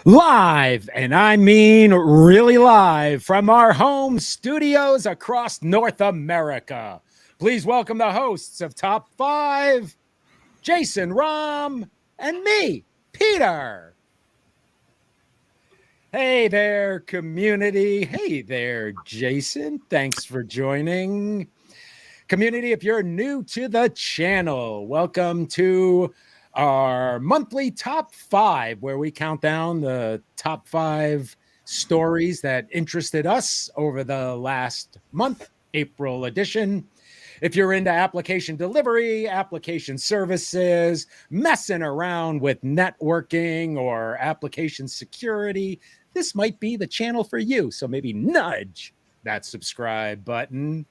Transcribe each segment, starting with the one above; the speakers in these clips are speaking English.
Live, and I mean really live, from our home studios across North America. Please welcome the hosts of Top 5, Jason Rahm and me, Peter. Hey there, community. Hey there, Jason. Thanks for joining. Community, if you're new to the channel, welcome to our monthly top 5, where we count down the top 5 stories that interested us over the last month, April edition. If you're into application delivery, application services, messing around with networking or application security, this might be the channel for you. So maybe nudge that subscribe button.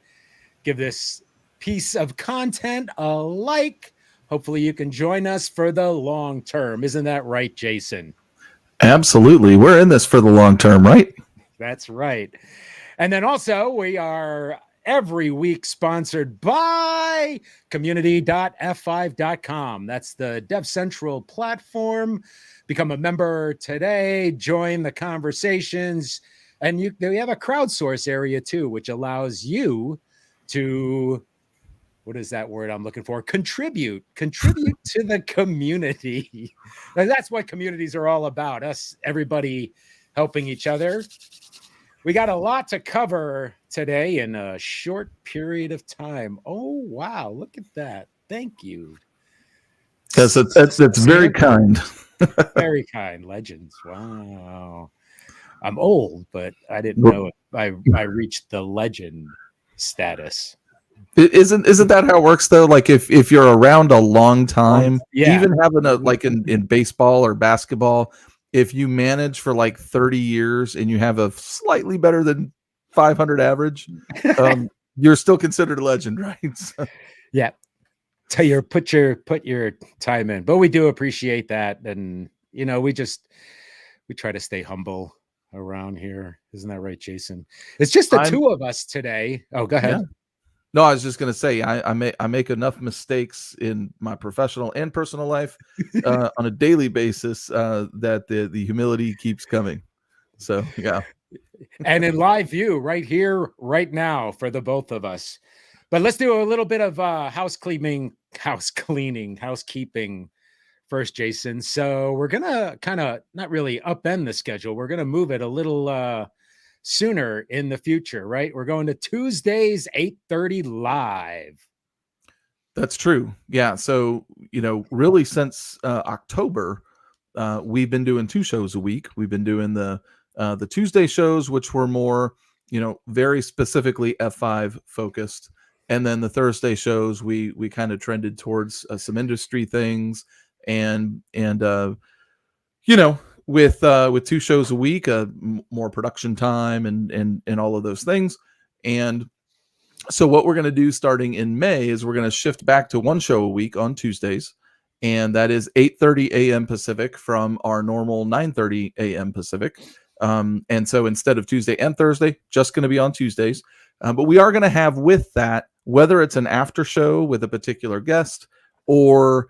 Give this piece of content a like. Hopefully you can join us for the long term. Isn't that right, Jason? Absolutely. We're in this for the long term, right? That's right. And then also we are every week sponsored by community.f5.com. That's the DevCentral platform. Become a member today, join the conversations, and we have a crowdsource area too, which allows you to, what is that word I'm looking for? Contribute to the community. And that's what communities are all about, us, everybody helping each other. We got a lot to cover today in a short period of time. Oh, wow. Look at that. Thank you. Because it's very kind. Very kind. Legends. Wow. I'm old, but I didn't know if I reached the legend status. Isn't that how it works though? Like if you're around a long time, even having a like in baseball or basketball, if you manage for like 30 years and you have a slightly better than 500 average, you're still considered a legend, right? So. Yeah. Put your time in. But we do appreciate that, and we try to stay humble around here. Isn't that right, Jason? It's just the two of us today. Oh, go ahead. Yeah. No, I was just going to say, I make enough mistakes in my professional and personal life on a daily basis that the humility keeps coming. So, yeah. And in live view right here, right now, for the both of us. But let's do a little bit of housekeeping first, Jason. So we're going to kind of not really upend the schedule. We're going to move it a little sooner in the future, right? We're going to Tuesdays, 8:30 live. That's true. Yeah. So, really since October, we've been doing 2 shows a week. We've been doing the Tuesday shows, which were more, very specifically F5 focused. And then the Thursday shows, we kind of trended towards some industry things and with 2 shows a week, more production time and all of those things. And so what we're going to do starting in May is we're going to shift back to 1 show a week on Tuesdays. And that is 8:30 a.m. Pacific from our normal 9:30 a.m. Pacific. And so instead of Tuesday and Thursday, just going to be on Tuesdays. But we are going to have with that, whether it's an after show with a particular guest or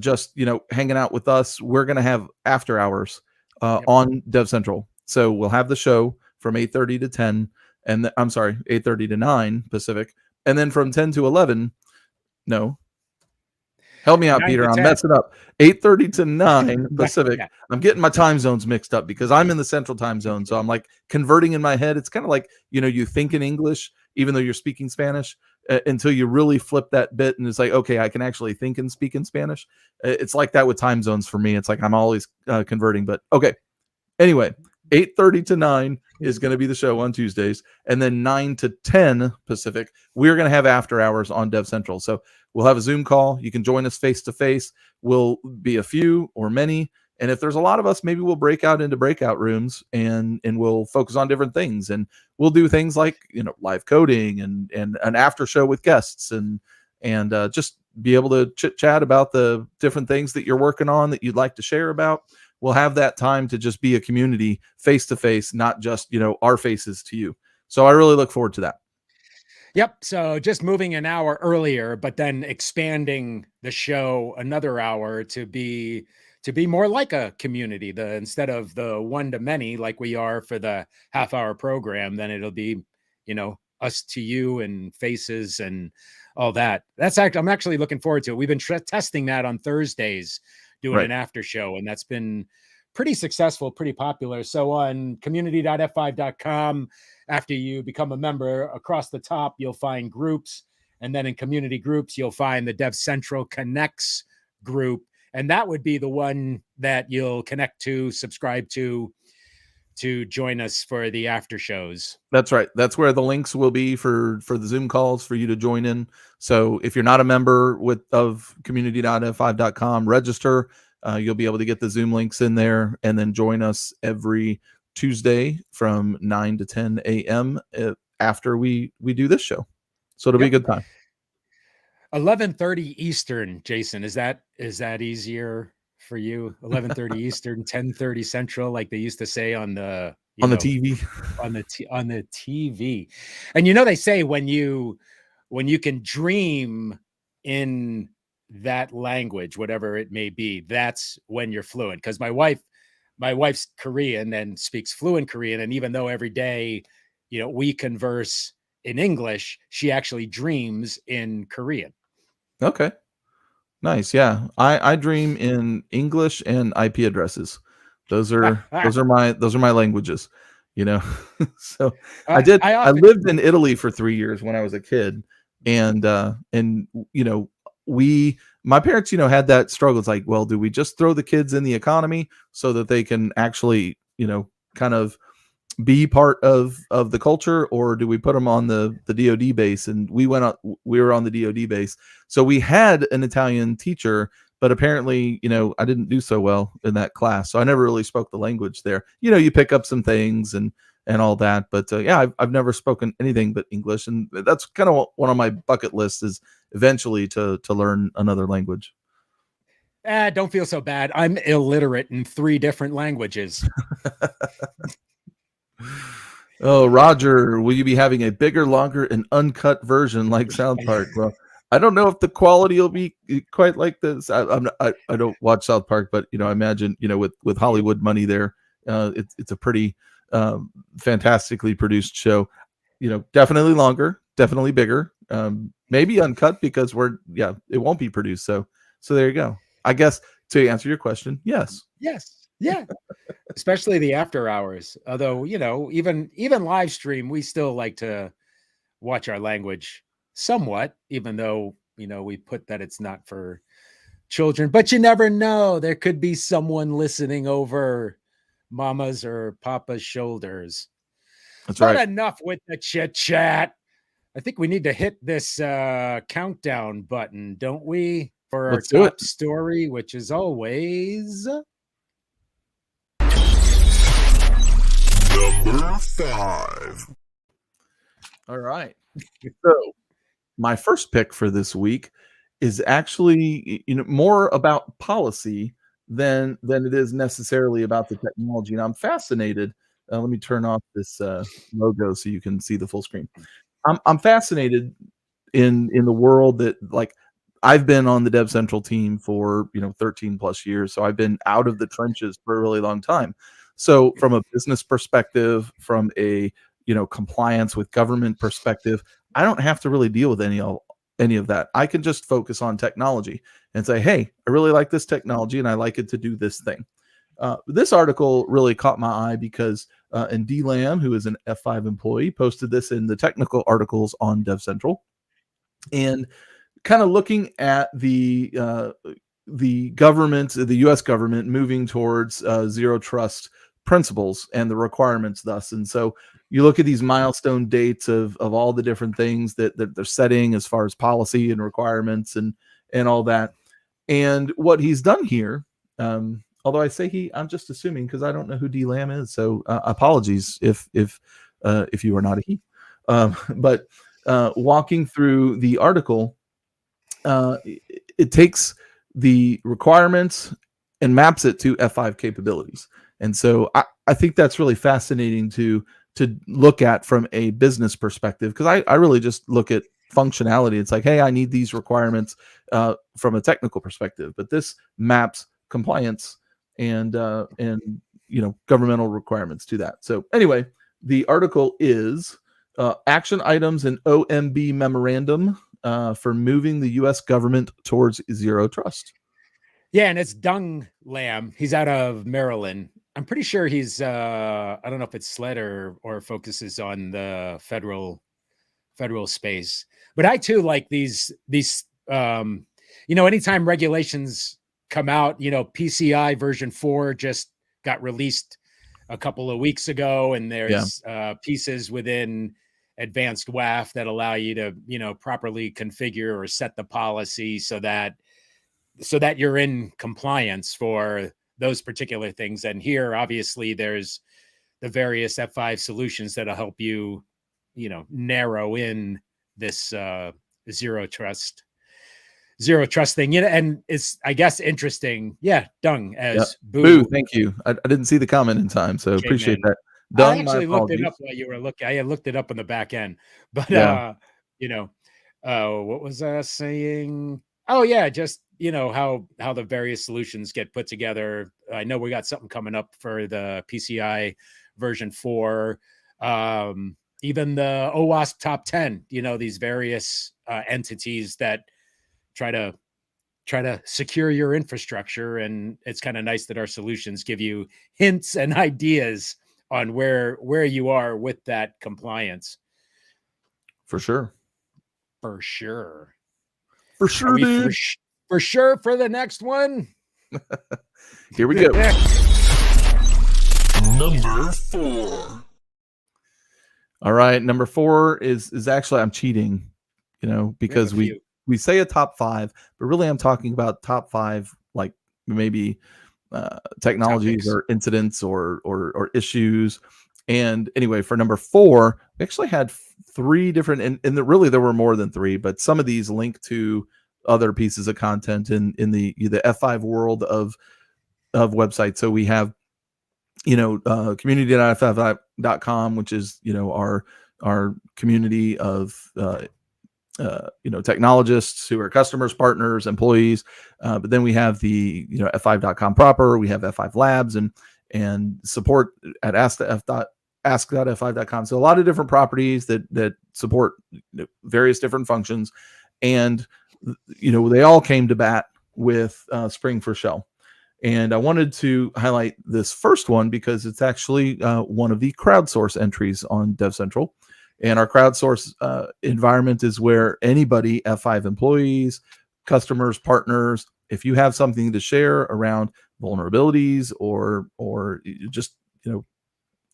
just, hanging out with us, we're going to have after hours on DevCentral. So we'll have the show from 8:30 to 10, and 8:30 to 9 Pacific. And then from 10 to 11, no. Help me out, Peter. I'm messing up. 8:30 to 9 Pacific. Yeah. I'm getting my time zones mixed up because I'm in the central time zone. So I'm like converting in my head. It's kind of like, you think in English, even though you're speaking Spanish, until you really flip that bit. And it's like, okay, I can actually think and speak in Spanish. It's like that with time zones for me. It's like I'm always converting. But okay. Anyway, 8:30 to 9 is going to be the show on Tuesdays. And then 9 to 10 Pacific, we're going to have after hours on DevCentral. So we'll have a Zoom call. You can join us face to face. We'll be a few or many. And if there's a lot of us, maybe we'll break out into breakout rooms and we'll focus on different things. And we'll do things like, live coding and an after show with guests and just be able to chit chat about the different things that you're working on that you'd like to share about. We'll have that time to just be a community face to face, not just, our faces to you. So I really look forward to that. Yep. So just moving an hour earlier, but then expanding the show another hour to be more like a community. Instead of the one to many like we are for the half-hour program, then it'll be, us to you and faces and all that. I'm actually looking forward to it. We've been testing that on Thursdays, doing an after show, and that's been pretty successful, pretty popular. So on community.f5.com, after you become a member, across the top, you'll find groups. And then in community groups, you'll find the DevCentral Connects group. And that would be the one that you'll connect to, subscribe to join us for the after shows. That's right. That's where the links will be for the Zoom calls for you to join in. So if you're not a member of community.f5.com, register. You'll be able to get the Zoom links in there and then join us every Tuesday from 9 to 10 a.m. After we do this show. So it'll be a good time. 11:30 Eastern, Jason. Is that easier for you? 11:30 Eastern, 10:30 Central, like they used to say on the TV. on the TV. And they say when you can dream in that language, whatever it may be, that's when you're fluent. Because my wife's Korean and speaks fluent Korean, and even though every day we converse in English, she actually dreams in Korean. Okay, nice. Yeah, I dream in English and IP addresses. Those are my languages, So I lived in Italy for 3 years when I was a kid, and my parents, had that struggle. It's like, well, do we just throw the kids in the economy so that they can actually, kind of be part of the culture, or do we put them on the DoD base? And we were on the DoD base. So we had an Italian teacher, but apparently, I didn't do so well in that class. So I never really spoke the language there. You pick up some things and all that. But I've never spoken anything but English. And that's kind of one on my bucket list, is eventually to learn another language. Don't feel so bad. I'm illiterate in 3 different languages. Oh, Roger, will you be having a bigger, longer, and uncut version like South Park? Well, I don't know if the quality will be quite like this. I don't watch South Park, but I imagine with Hollywood money there, it's a pretty fantastically produced show. Definitely longer, definitely bigger, maybe uncut because it won't be produced. So there you go. I guess to answer your question, yes. Yeah. Especially the after hours. Although, even live stream, we still like to watch our language somewhat, even though, we put that it's not for children. But you never know. There could be someone listening over mama's or papa's shoulders. That's right. But enough with the chit chat. I think we need to hit this countdown button, don't we? For our top story, which is always number 5. All right. So my first pick for this week is actually more about policy than it is necessarily about the technology. And I'm fascinated. Let me turn off this logo so you can see the full screen. I'm fascinated in the world that, like, I've been on the DevCentral team for 13 plus years, so I've been out of the trenches for a really long time. So from a business perspective, from a compliance with government perspective, I don't have to really deal with any of that. I can just focus on technology and say, hey, I really like this technology and I like it to do this thing. This article really caught my eye because D. Lamb, who is an F5 employee, posted this in the technical articles on DevCentral, and kind of looking at the government, the U.S. government, moving towards zero trust principles and the requirements thus. And so you look at these milestone dates of all the different things that they're setting as far as policy and requirements and all that. And what he's done here, although I say I'm just assuming because I don't know who D. Lamb is, so apologies if you are not a he. But walking through the article, it takes the requirements and maps it to F5 capabilities. And so I think that's really fascinating to look at from a business perspective, because I really just look at functionality. It's like, hey, I need these requirements from a technical perspective, but this maps compliance and governmental requirements to that. So anyway, the article is action items in OMB memorandum for moving the U.S. government towards zero trust. Yeah, and it's Dung Lam. He's out of Maryland. I'm pretty sure he's I don't know if it's SLED or focuses on the federal space. But I too like these anytime regulations come out, PCI version 4 just got released a couple of weeks ago, and there's pieces within advanced WAF that allow you to, properly configure or set the policy so that you're in compliance for those particular things. And here, obviously, there's the various F5 solutions that'll help you, narrow in this zero trust thing. And it's, I guess, interesting. Yeah, Dung as Boo. Thank you. I didn't see the comment in time, so appreciate that. Dung, I actually looked it up while you were looking. I looked it up on the back end, but what was I saying? Oh yeah, just how the various solutions get put together. I know we got something coming up for the PCI version 4. Even the OWASP top 10, these various entities that try to secure your infrastructure. And it's kind of nice that our solutions give you hints and ideas on where you are with that compliance. For sure. For sure, dude. For sure for the next one. Here we go. Number 4. All right, number 4 is actually, I'm cheating, because we say a top 5, but really I'm talking about top 5, like maybe technologies topics, or incidents or issues. And anyway, for number 4, we actually had 3 different, and really there were more than 3, but some of these link to other pieces of content in the F5 world of websites. So we have, community.f5.com, which is, our community of, technologists who are customers, partners, employees. But then we have the, f5.com proper, we have F5 labs and support at ask.f5.com. So a lot of different properties that support various different functions. And, they all came to bat with Spring for Shell. And I wanted to highlight this first one because it's actually one of the crowdsource entries on DevCentral. And our crowdsource environment is where anybody, F5 employees, customers, partners, if you have something to share around vulnerabilities or just,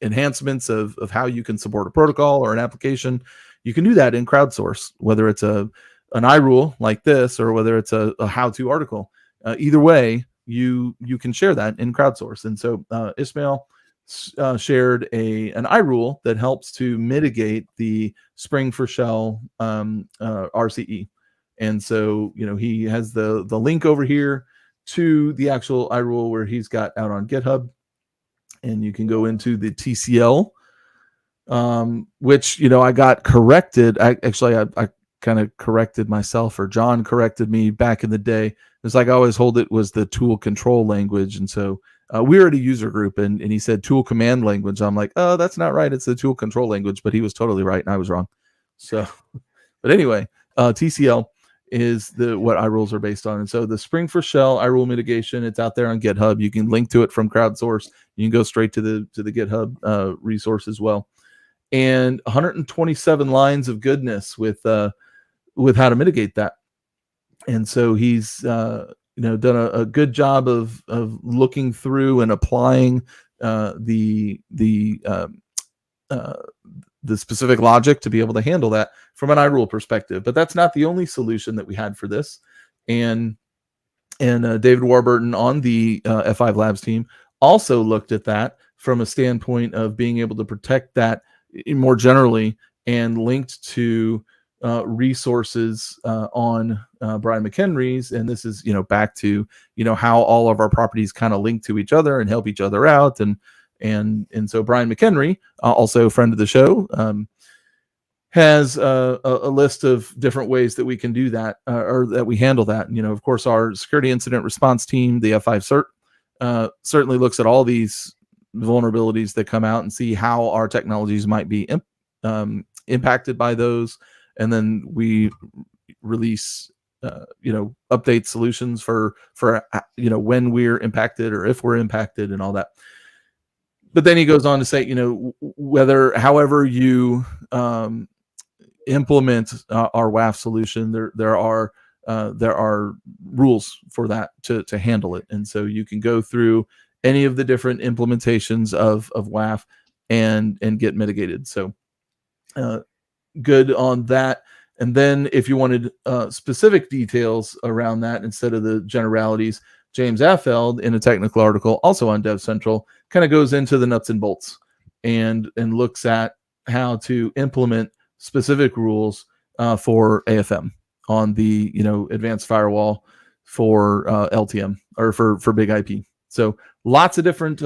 enhancements of how you can support a protocol or an application, you can do that in crowdsource, whether it's an iRule like this or whether it's a how-to article. Either way, you can share that in crowdsource. And so Ismail shared an iRule that helps to mitigate the Spring for Shell RCE. And so, he has the link over here to the actual iRule where he's got out on GitHub. And you can go into the TCL, which, I got corrected. I kind of corrected myself, or John corrected me back in the day. It's like I always hold it was the tool control language. And so we were at a user group and he said tool command language. I'm like, oh, that's not right. It's the tool control language, but he was totally right and I was wrong. So, but anyway, TCL is what iRules are based on. And so the Spring for Shell iRule mitigation, it's out there on GitHub. You can link to it from crowdsource. You can go straight to the GitHub resource as well. And 127 lines of goodness with how to mitigate that. And so he's done a good job of looking through and applying the specific logic to be able to handle that from an iRule perspective. But that's not the only solution that we had for this. And David Warburton on the F5 Labs team also looked at that from a standpoint of being able to protect that more generally and linked to resources on Brian McHenry's. And this is, back to, how all of our properties kind of link to each other and help each other out. And And so Brian McHenry, also a friend of the show, has a list of different ways that we can do that, or that we handle that. And, of course, our security incident response team, the F5 CERT, certainly looks at all these vulnerabilities that come out and see how our technologies might be impacted by those. And then we release, update solutions for when we're impacted or if we're impacted and all that. But then he goes on to say, however you implement our WAF solution, there are rules for that to handle it. And so you can go through any of the different implementations of WAF and get mitigated. So good on that. And then if you wanted specific details around that instead of the generalities, James Affeld, in a technical article also on DevCentral, kind of goes into the nuts and bolts and looks at how to implement specific rules for AFM on the advanced firewall for LTM or for big IP. So lots of different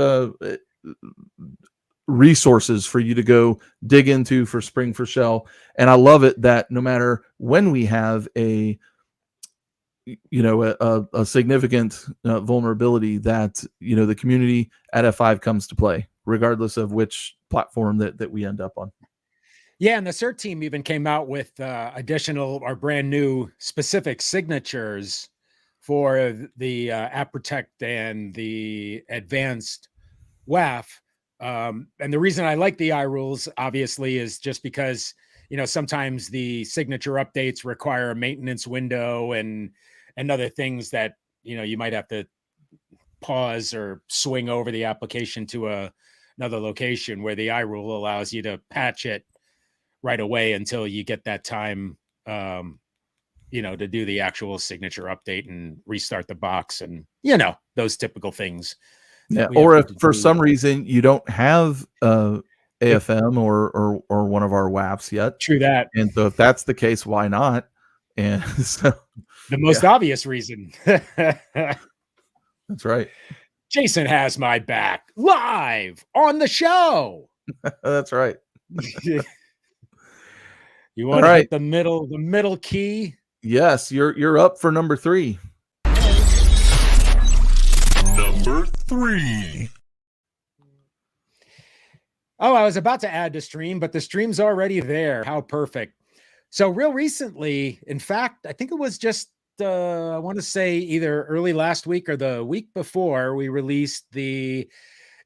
resources for you to go dig into for Spring for Shell. And I love it that no matter when we have a significant vulnerability, that the community at F5 comes to play, regardless of which platform that we end up on. Yeah, and the CERT team even came out with additional or brand new specific signatures for the App Protect and the advanced WAF. And the reason I like the iRules, obviously, is just because sometimes the signature updates require a maintenance window and other things that you might have to pause or swing over the application to another location, where the iRule allows you to patch it right away until you get that time, to do the actual signature update and restart the box and those typical things. Yeah, or if for some reason you don't have AFM or one of our WAFs yet. True that. And so if that's the case, why not? And so the most obvious reason. That's right. Jason has my back live on the show. That's right. You want to hit the middle key? Yes, you're up for number 3. Number 3. Oh, I was about to add the stream, but the stream's already there. How perfect. So real recently, in fact, I think it was just, I want to say either early last week or the week before, we released the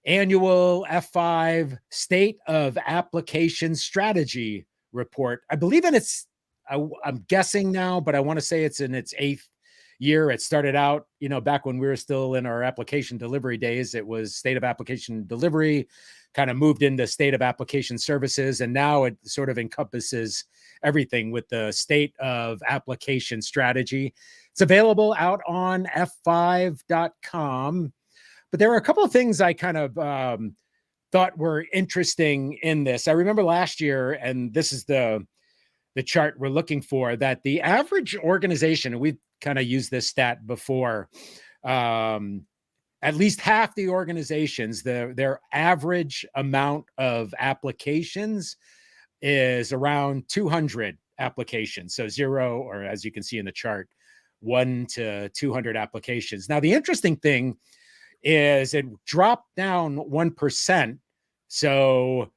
annual F5 State of Application Strategy report. I believe I'm guessing now, but I want to say it's in its 8th year. It started out, back when we were still in our application delivery days. It was State of Application Delivery, kind of moved into State of Application Services, and now it sort of encompasses everything with the State of Application Strategy. It's available out on f5.com. But there were a couple of things I kind of thought were interesting in this. I remember last year, and this is the chart we're looking for, that the average organization, and we've kind of used this stat before, at least half the organizations, their average amount of applications is around 200 applications. So 0, or as you can see in the chart, 1 to 200 applications. Now, the interesting thing is it dropped down 1%. So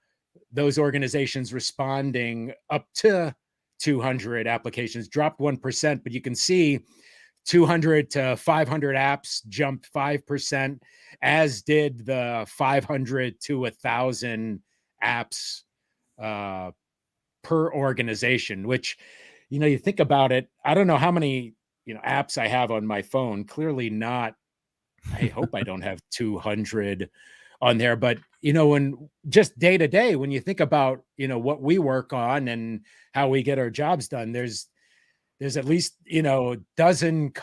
those organizations responding up to 200 applications dropped 1%, but you can see 200 to 500 apps jumped 5%, as did the 500 to 1,000 apps per organization, which, you think about it, I don't know how many, apps I have on my phone. Clearly not. I hope I don't have 200 on there, but when just day to day, when you think about, what we work on and how we get our jobs done, there's at least, dozen,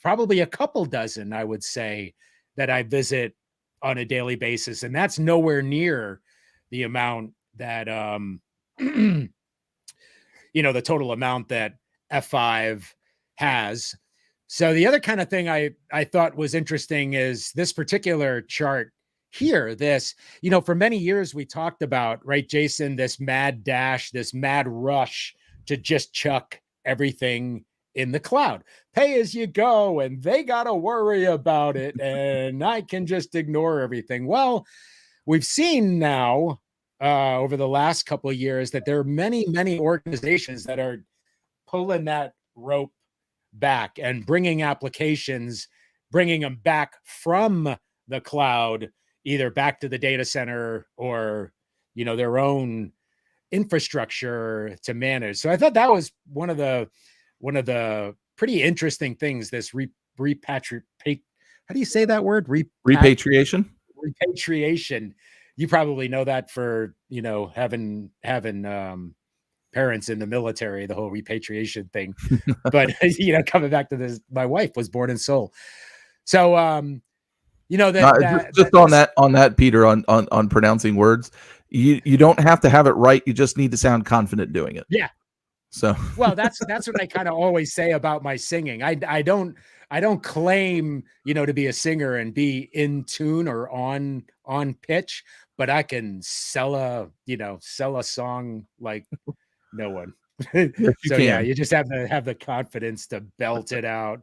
probably a couple dozen, I would say, that I visit on a daily basis. And that's nowhere near the amount that, the total amount that F5 has. So the other kind of thing I thought was interesting is this particular chart hear this, for many years we talked about, right, Jason, this mad dash, this mad rush to just chuck everything in the cloud, pay as you go, and they got to worry about it, and I can just ignore everything. Well, we've seen now over the last couple of years that there are many, many organizations that are pulling that rope back and bringing applications, bringing them back from the cloud, either back to the data center or, their own infrastructure to manage. So I thought that was one of the pretty interesting things, this repatriate. How do you say that word? Repatriation. Repatriation. You probably know that for, having parents in the military, the whole repatriation thing. But coming back to this, my wife was born in Seoul. So on that, Peter, on pronouncing words, you don't have to have it right. You just need to sound confident doing it. Yeah. So well, that's what I kind of always say about my singing. I don't claim, to be a singer and be in tune or on pitch, but I can sell a song like no one. Yes, So yeah, you just have to have the confidence to belt it out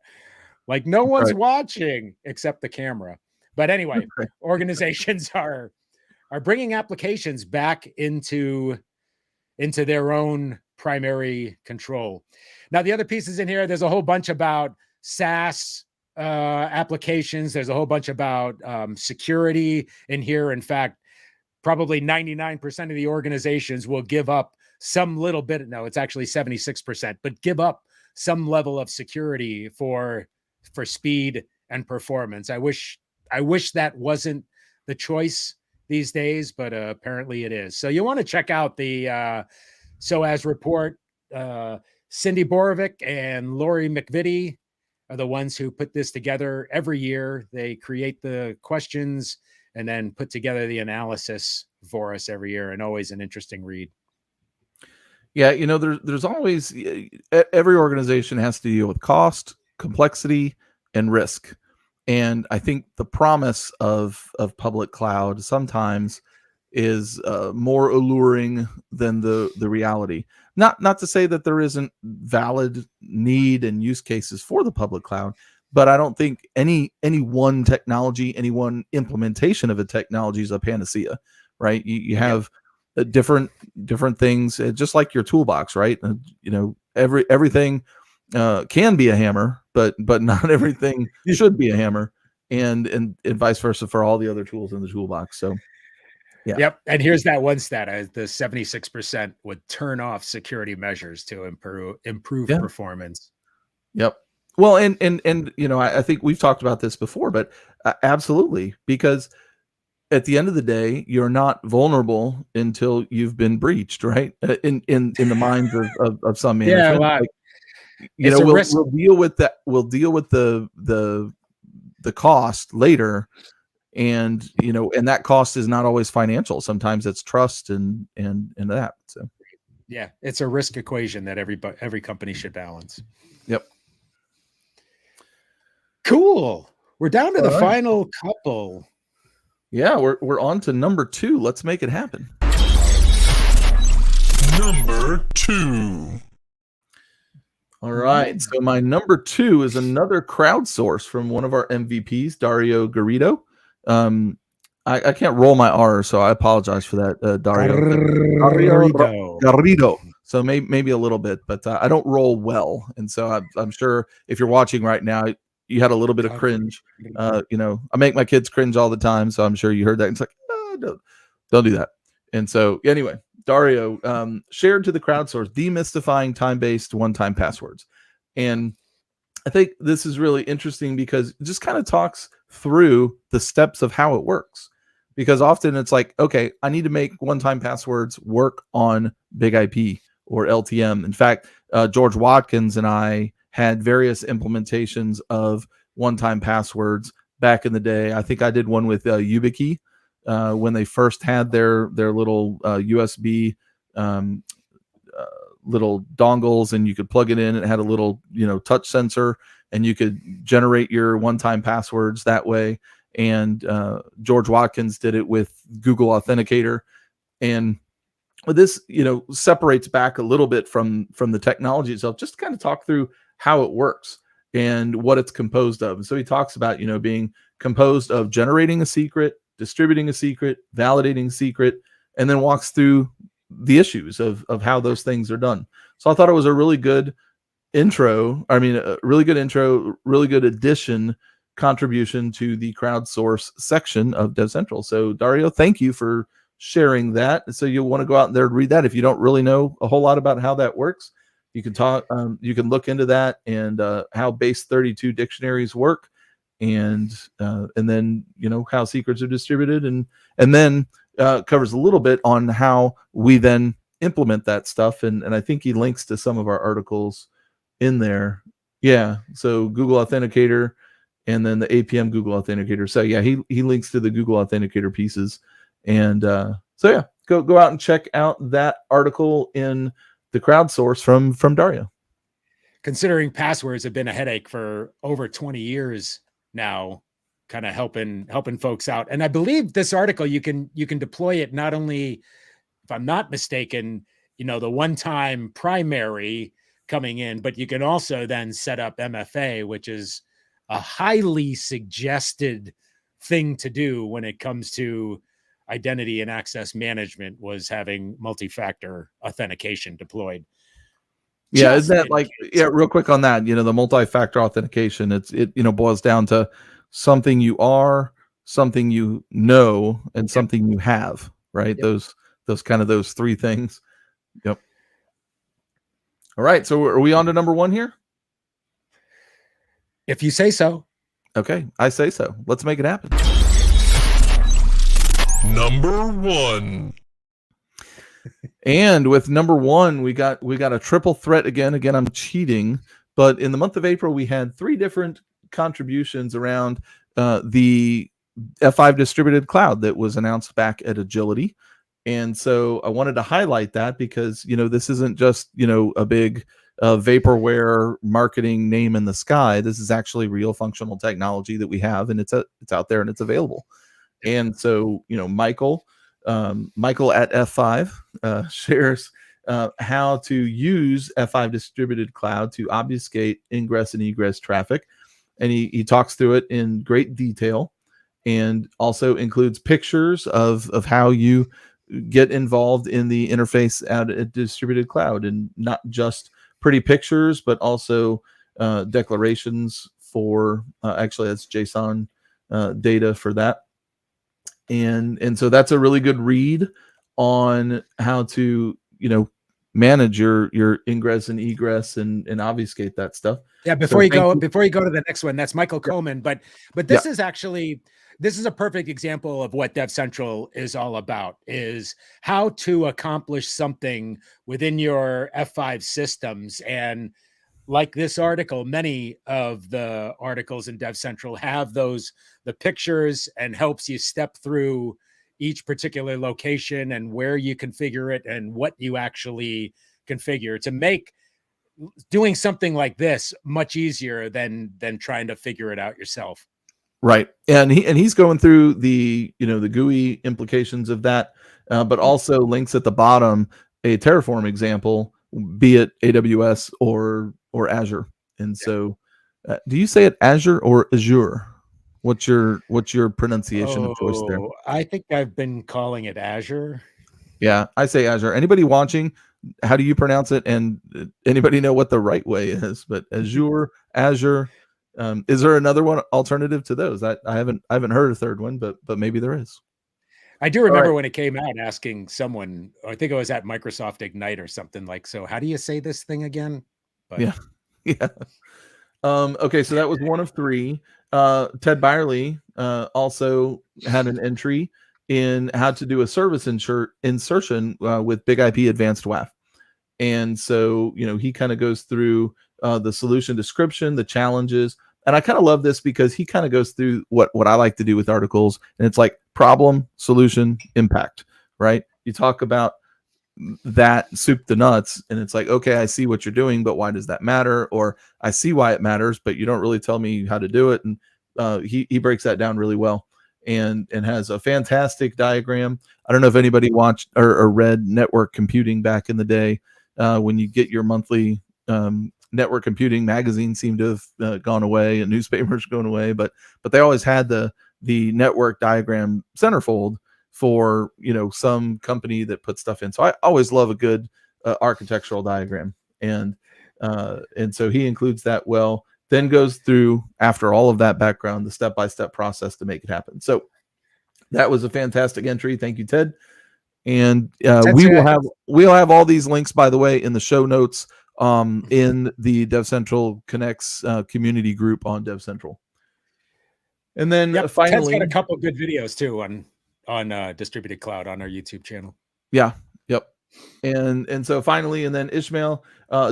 like no one's watching except the camera. But anyway, organizations are bringing applications back into their own primary control. Now, the other pieces in here, there's a whole bunch about SaaS applications. There's a whole bunch about security in here. In fact, probably 99% of the organizations will give up some little bit. No, it's actually 76%, but give up some level of security for speed and performance. I wish that wasn't the choice these days, but apparently it is. So you want to check out the SOAS report. Cindy Borovic and Lori McVitie are the ones who put this together every year. They create the questions and then put together the analysis for us every year, and always an interesting read. Yeah, there's always, every organization has to deal with cost, complexity, and risk. And I think the promise of public cloud sometimes is more alluring than the reality. Not to say that there isn't valid need and use cases for the public cloud, but I don't think any one technology, any one implementation of a technology is a panacea, right? You have different things, just like your toolbox, right? Everything can be a hammer, but not everything should be a hammer, and vice versa for all the other tools in the toolbox. So yeah. Yep. And here's that one stat: the 76% would turn off security measures to improve performance. Yep. Well, and I think we've talked about this before, but absolutely, because at the end of the day, you're not vulnerable until you've been breached, right? In the minds of some management. Yeah, we'll deal with that. We'll deal with the cost later, and and that cost is not always financial. Sometimes it's trust and that. So yeah, it's a risk equation that every company should balance. Yep. Cool. We're down to the final couple. Yeah, we're on to number 2. Let's make it happen. Number 2. All right. So my number 2 is another crowdsource from one of our MVPs, Dario Garrido. I can't roll my R, so I apologize for that, Dario. Garrido. So maybe a little bit, but I don't roll well, and so I'm sure if you're watching right now, you had a little bit of cringe. I make my kids cringe all the time, so I'm sure you heard that. It's like, don't do that. And so anyway, Dario shared to the crowdsource demystifying time-based one-time passwords. And I think this is really interesting because it just kind of talks through the steps of how it works. Because often it's like, okay, I need to make one-time passwords work on Big IP or LTM. In fact, George Watkins and I had various implementations of one-time passwords back in the day. I think I did one with YubiKey when they first had their little USB little dongles, and you could plug it in. It had a little touch sensor, and you could generate your one-time passwords that way. and George Watkins did it with Google Authenticator. And this, separates back a little bit from the technology itself, just to kind of talk through how it works and what it's composed of. And so he talks about, being composed of generating a secret, distributing a secret, validating a secret, and then walks through the issues of how those things are done. So I thought it was a really good intro. A really good intro, really good addition, contribution to the crowdsource section of DevCentral. So Dario, thank you for sharing that. So you'll want to go out there and read that. If you don't really know a whole lot about how that works, you can look into that and how base 32 dictionaries work, and then how secrets are distributed, and then covers a little bit on how we then implement that stuff. And I think he links to some of our articles in there. Yeah. So Google Authenticator, and then the APM Google Authenticator. So yeah, he links to the Google Authenticator pieces. And so yeah, go out and check out that article in the crowdsource from Dario. Considering passwords have been a headache for over 20 years now, kind of helping folks out. And I believe this article, you can deploy it not only, if I'm not mistaken, the one-time primary coming in, but you can also then set up MFA, which is a highly suggested thing to do when it comes to identity and access management, was having multi-factor authentication deployed. Yeah, isn't that real quick on that, the multi-factor authentication, it boils down to something you are, something you know, and something you have, right? Yep. Those three things. Yep. All right, so are we on to number 1 here? If you say so. Okay, I say so. Let's make it happen. Number 1. And with number 1, we got a triple threat again. Again, I'm cheating, but in the month of April, we had 3 different contributions around the F5 distributed cloud that was announced back at Agility. And so I wanted to highlight that because, this isn't just, a big vaporware marketing name in the sky. This is actually real functional technology that we have, and it's out there and it's available. And so, Michael at F5 shares how to use F5 distributed cloud to obfuscate ingress and egress traffic. And he talks through it in great detail, and also includes pictures of how you get involved in the interface at distributed cloud, and not just pretty pictures, but also declarations for actually that's JSON data for that. And so that's a really good read on how to manage your ingress and egress and obfuscate that stuff. Yeah, before you go to the next one, that's Michael Coman, but this is actually, this is a perfect example of what DevCentral is all about, is how to accomplish something within your F5 systems. And like this article, many of the articles in DevCentral have the pictures, and helps you step through each particular location and where you configure it and what you actually configure to make doing something like this much easier than trying to figure it out yourself. Right. And he's going through the GUI implications of that, but also links at the bottom a Terraform example, be it AWS or Azure. And so do you say it Azure or Azure? What's your pronunciation of choice there? I think I've been calling it Azure. Yeah, I say Azure. Anybody watching, how do you pronounce it? And anybody know what the right way is? But Azure. Is there another one alternative to those? I haven't heard a third one, but maybe there is. I do remember when it came out, asking someone, I think it was at Microsoft Ignite or something like, so how do you say this thing again? But yeah. Okay, so that was one of 3. Ted Byerly also had an entry in how to do a service insertion with Big IP Advanced WAF. And so, he kind of goes through the solution description, the challenges. And I kind of love this because he kind of goes through what I like to do with articles. And it's like problem, solution, impact, right? You talk about that soup to nuts, and it's like, okay, I see what you're doing, but why does that matter? Or I see why it matters, but you don't really tell me how to do it. And he breaks that down really well and has a fantastic diagram. I don't know if anybody watched or read Network Computing back in the day, when you get your monthly Network Computing magazine seemed to have gone away and newspapers going away, but they always had the network diagram centerfold for, some company that puts stuff in. So I always love a good architectural diagram, and so he includes that well, then goes through, after all of that background, the step-by-step process to make it happen. So that was a fantastic entry. Thank you, Ted. And we'll have all these links, by the way, in the show notes, in the DevCentral Connects community group on DevCentral. And then finally, Ted's got a couple good videos too on distributed cloud on our YouTube channel. Yeah. Yep. And so finally, and then Ishmael,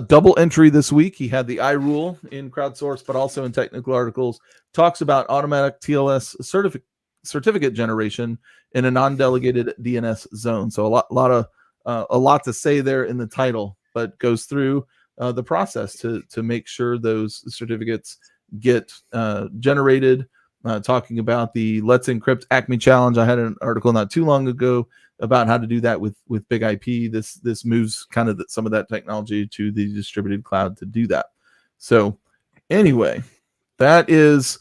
double entry this week. He had the iRule in crowdsourced, but also in technical articles, talks about automatic TLS certificate generation in a non-delegated DNS zone. So a lot to say there in the title, but goes through the process to make sure those certificates get generated. Talking about the Let's Encrypt Acme Challenge. I had an article not too long ago about how to do that with Big IP. This moves kind of some of that technology to the distributed cloud to do that. So anyway, that's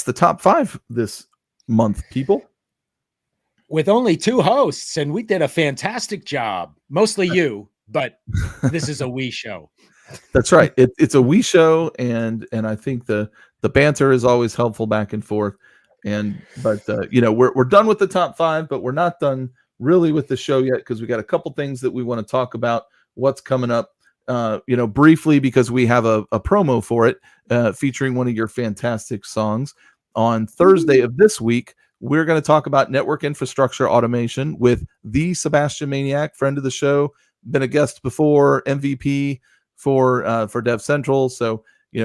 the top 5 this month, people. With only 2 hosts, and we did a fantastic job. Mostly you, but this is a we show. That's right. It's a we show, and I think the banter is always helpful back and forth. But we're done with the top 5, but we're not done really with the show yet, because we got a couple things that we want to talk about. What's coming up, briefly, because we have a promo for it, featuring one of your fantastic songs on Thursday of this week. We're going to talk about network infrastructure automation with the Sebastian Maniac, friend of the show, been a guest before, MVP for DevCentral. So,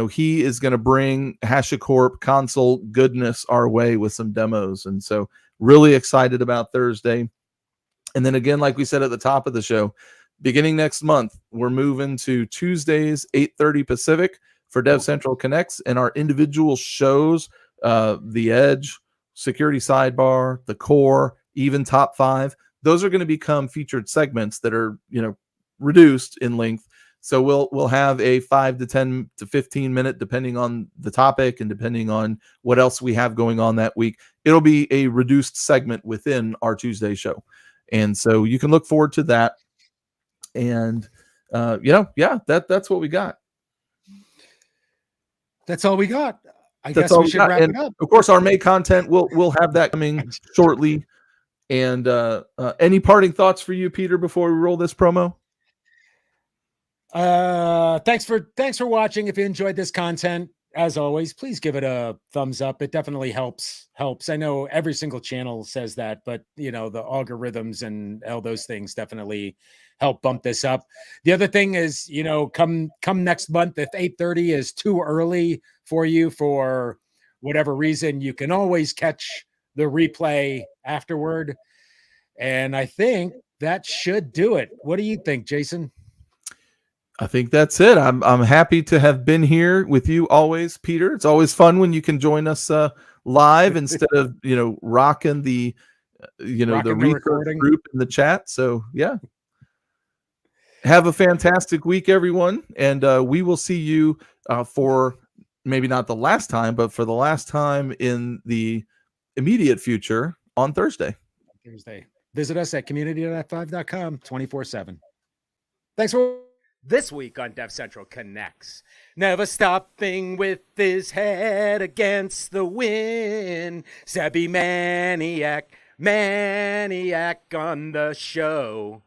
he is going to bring HashiCorp console goodness our way with some demos. And so really excited about Thursday. And then again, like we said at the top of the show, beginning next month, we're moving to Tuesdays, 8:30 Pacific for DevCentral Connects, and our individual shows, The Edge, Security Sidebar, The Core, even Top 5. Those are going to become featured segments that are, reduced in length. So we'll have a 5 to 10 to 15 minute, depending on the topic and depending on what else we have going on that week. It'll be a reduced segment within our Tuesday show. And so you can look forward to that. And, that's what we got. That's all we got. I guess we should wrap it up. Of course, our May content, we'll have that coming shortly. And any parting thoughts for you, Peter, before we roll this promo? Thanks for watching. If you enjoyed this content, as always, please give it a thumbs up. It definitely helps. I know every single channel says that, but the algorithms and all those things definitely help bump this up. The other thing is, come next month, if 8:30 is too early for you for whatever reason, you can always catch the replay afterward. And I think that should do it. What do you think, Jason? I think that's it. I'm happy to have been here with you always, Peter. It's always fun when you can join us live instead of rocking the the recording group in the chat. So yeah, have a fantastic week, everyone, and we will see you for maybe not the last time, but for the last time in the immediate future on Thursday. Visit us at community.f5.com 24/7. Thanks for this week on DevCentral Connects. Never stopping with his head against the wind. Sebby Maniac on the show.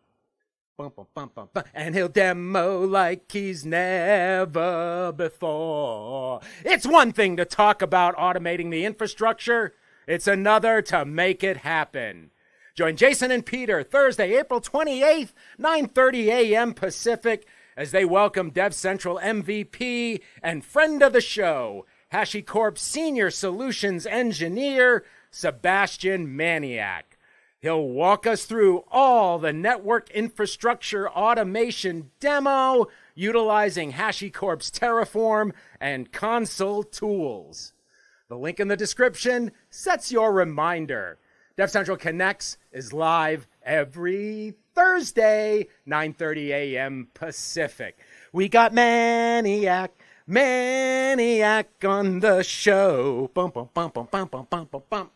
Bum, bum, bum, bum, bum. And he'll demo like he's never before. It's one thing to talk about automating the infrastructure. It's another to make it happen. Join Jason and Peter Thursday, April 28th, 9:30 a.m. Pacific, as they welcome DevCentral MVP and friend of the show, HashiCorp Senior Solutions Engineer, Sebastian Maniac. He'll walk us through all the network infrastructure automation demo, utilizing HashiCorp's Terraform and Console tools. The link in the description sets your reminder. DevCentral Connects is live every Thursday, 9:30 a.m. Pacific. We got Maniac on the show. Bum, bum, bum, bum, bum, bum, bum, bum, bum.